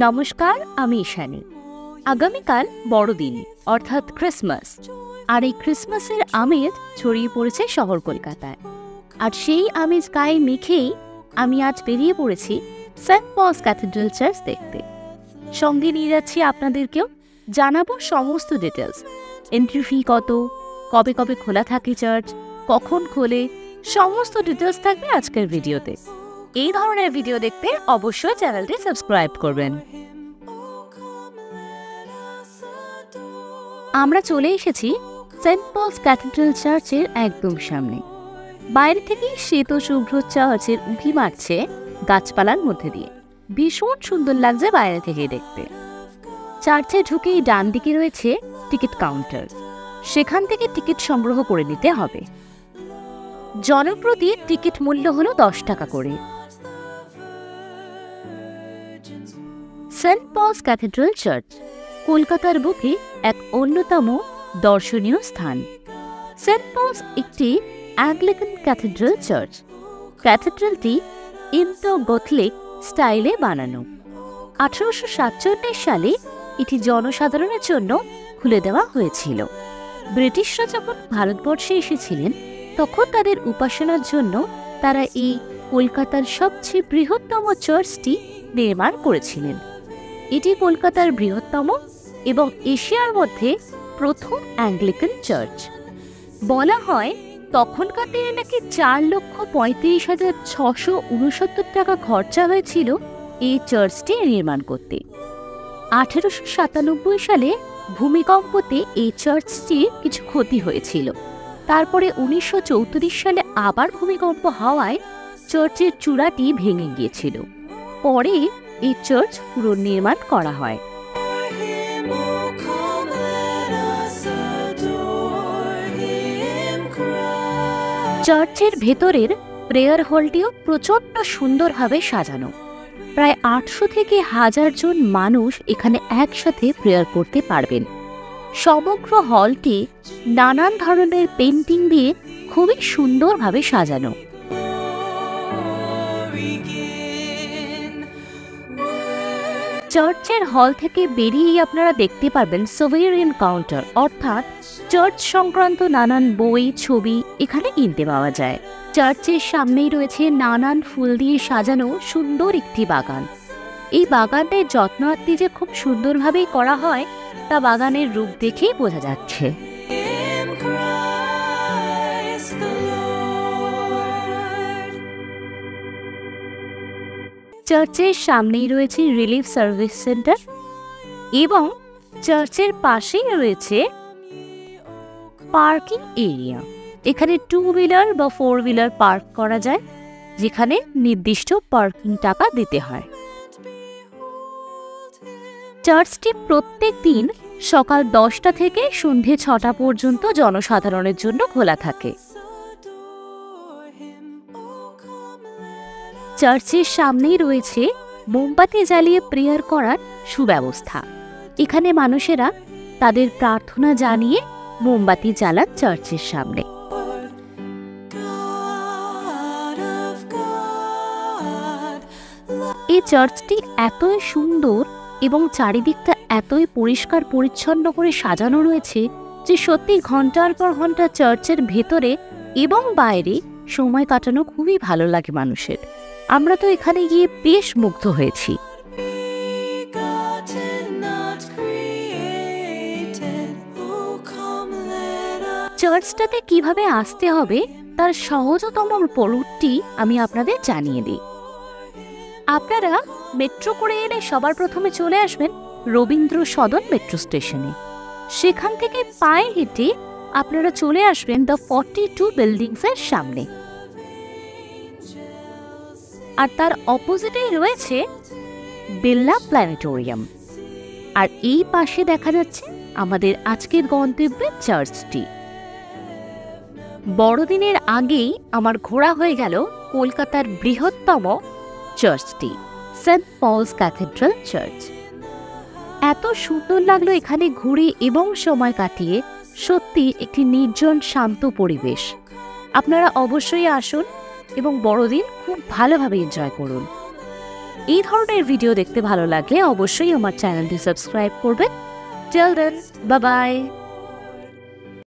নমস্কার, আমি ঈশানী। আগামীকাল বড়দিন অর্থাৎ ক্রিসমাস, আর এই ক্রিসমাসের আমেজ ছড়িয়ে পড়েছে শহর কলকাতায়। আর সেই আমেজ গায়ে মেখেই আমি আজ বেরিয়ে পড়েছি সেন্ট পলস ক্যাথেড্রাল চার্চ দেখতে। সঙ্গে নিয়ে যাচ্ছি আপনাদেরকেও, জানাবো সমস্ত ডিটেলস। এন্ট্রি ফি কত, কবে কবে খোলা থাকে চার্চ, কখন খোলে, সমস্ত ডিটেলস থাকবে আজকের ভিডিওতে। এই ধরনের ভিডিও দেখতে অবশ্যই চ্যানেলটি সাবস্ক্রাইব করবেন। আমরা চলে এসেছি সেন্ট পলস ক্যাথেড্রাল চার্চের একদম সামনে। বাইরে থেকে শ্বেত শুভ্র চার্চের উঁকি মারছে গাছপালার মধ্যে দিয়ে। ভীষণ সুন্দর লাগছে বাইরে থেকে দেখতে। চার্চে ঢুকেই ডান দিকে রয়েছে টিকিট কাউন্টার, সেখান থেকে টিকিট সংগ্রহ করে নিতে হবে। জনপ্রতি টিকিট মূল্য হলো 10 টাকা করে। সেন্ট পলস ক্যাথেড্রাল চার্চ কলকাতার বুকে এক অন্যতম দর্শনীয় স্থান। সেন্ট পলস একটি অ্যাংলিকান ক্যাথেড্রাল চার্চ। ক্যাথেড্রালটি ইন্দো-গথলিক স্টাইলে বানানো। 1847 সালে এটি জনসাধারণের জন্য খুলে দেওয়া হয়েছিল। ব্রিটিশরা যখন ভারতবর্ষে এসেছিলেন তখন তাদের উপাসনার জন্য তারা এই কলকাতার সবচেয়ে বৃহত্তম চার্চটি নির্মাণ করেছিলেন। এটি কলকাতার বৃহত্তম এবং এশিয়ার মধ্যে প্রথম অ্যাংলিকান চার্চ। বলা হয় তখনকার দিনে নাকি 4,35,669 টাকা খরচা হয়েছিল এই চার্চটি নির্মাণ করতে। 1897 সালে ভূমিকম্পতে এই চার্চটির কিছু ক্ষতি হয়েছিল। তারপরে 1934 সালে আবার ভূমিকম্প হওয়ায় চার্চের চূড়াটি ভেঙে গিয়েছিল। পরে এই চার্চ পুনর্নির্মাণ করা হয়। চার্চের ভেতরের প্রেয়ার হলটিও প্রচণ্ড সুন্দরভাবে সাজানো। প্রায় 800 থেকে 1000 জন মানুষ এখানে একসাথে প্রেয়ার করতে পারবেন। সমগ্র হলটি নানান ধরনের পেন্টিং দিয়ে খুবই সুন্দরভাবে সাজানো। চার্চের হল থেকে বেরিয়েই আপনারা দেখতে পারবেন সোভেরিয়ান কাউন্টার, অর্থাৎ চার্চ সংক্রান্ত নানান বই, ছবি এখানে কিনতে পাওয়া যায়। চার্চের সামনেই রয়েছে নানান ফুল দিয়ে সাজানো সুন্দর একটি বাগান। এই বাগানের যত্নার্থী যে খুব সুন্দরভাবেই করা হয় তা বাগানের রূপ দেখেই বোঝা যাচ্ছে। চার্চের সামনেই রয়েছে রিলিফ সার্ভিস সেন্টার এবং চার্চের পাশেই রয়েছে পার্কিং এরিয়া। এখানে 2 হুইলার বা 4 হুইলার পার্ক করা যায়, যেখানে নির্দিষ্ট পার্কিং টাকা দিতে হয়। চার্চটি প্রত্যেক দিন সকাল 10টা থেকে সন্ধ্যে 6টা পর্যন্ত জনসাধারণের জন্য খোলা থাকে। চার্চের সামনেই রয়েছে মোমবাতি জ্বালিয়ে প্রেয়ার করার সুব্যবস্থা। এখানে মানুষেরা তাদের প্রার্থনা জানিয়ে মোমবাতি জ্বালান চার্চের সামনে। এই চার্চটি এতই সুন্দর এবং চারিদিকটা এতই পরিষ্কার পরিচ্ছন্ন করে সাজানো রয়েছে যে সত্যি ঘন্টার পর ঘন্টা চার্চের ভেতরে এবং বাইরে সময় কাটানো খুবই ভালো লাগে মানুষের। আমরা তো এখানে গিয়ে বেশ মুগ্ধ হয়েছি। চার্চটাতে কিভাবে আসতে হবে তার সহজতম রুটটি আমি আপনাদের জানিয়ে দিই। আপনারা মেট্রো করে এলে সবার প্রথমে চলে আসবেন রবীন্দ্র সদন মেট্রো স্টেশনে। সেখান থেকে পায়ে হেঁটে আপনারা চলে আসবেন দ্য 42 বিল্ডিংসের সামনে। আর তার অপোজিটেই রয়েছে বিড়লা প্ল্যানেটোরিয়াম। আর এই পাশে দেখা যাচ্ছে আমাদের আজকের গন্তব্যের চার্চটি। বড়দিনের আগেই আমার ঘোরা হয়ে গেল কলকাতার বৃহত্তম চার্চটি, সেন্ট পলস ক্যাথেড্রাল চার্চ। এত সুন্দর লাগলো এখানে ঘুরে এবং সময় কাটিয়ে। সত্যি একটি নির্জন শান্ত পরিবেশ। আপনারা অবশ্যই আসুন এবং বড়দিন খুব ভালোভাবে এনজয় করুন। এই ধরনের ভিডিও দেখতে ভালো লাগলে অবশ্যই আমার চ্যানেলটি সাবস্ক্রাইব করবেন। Till then, bye by.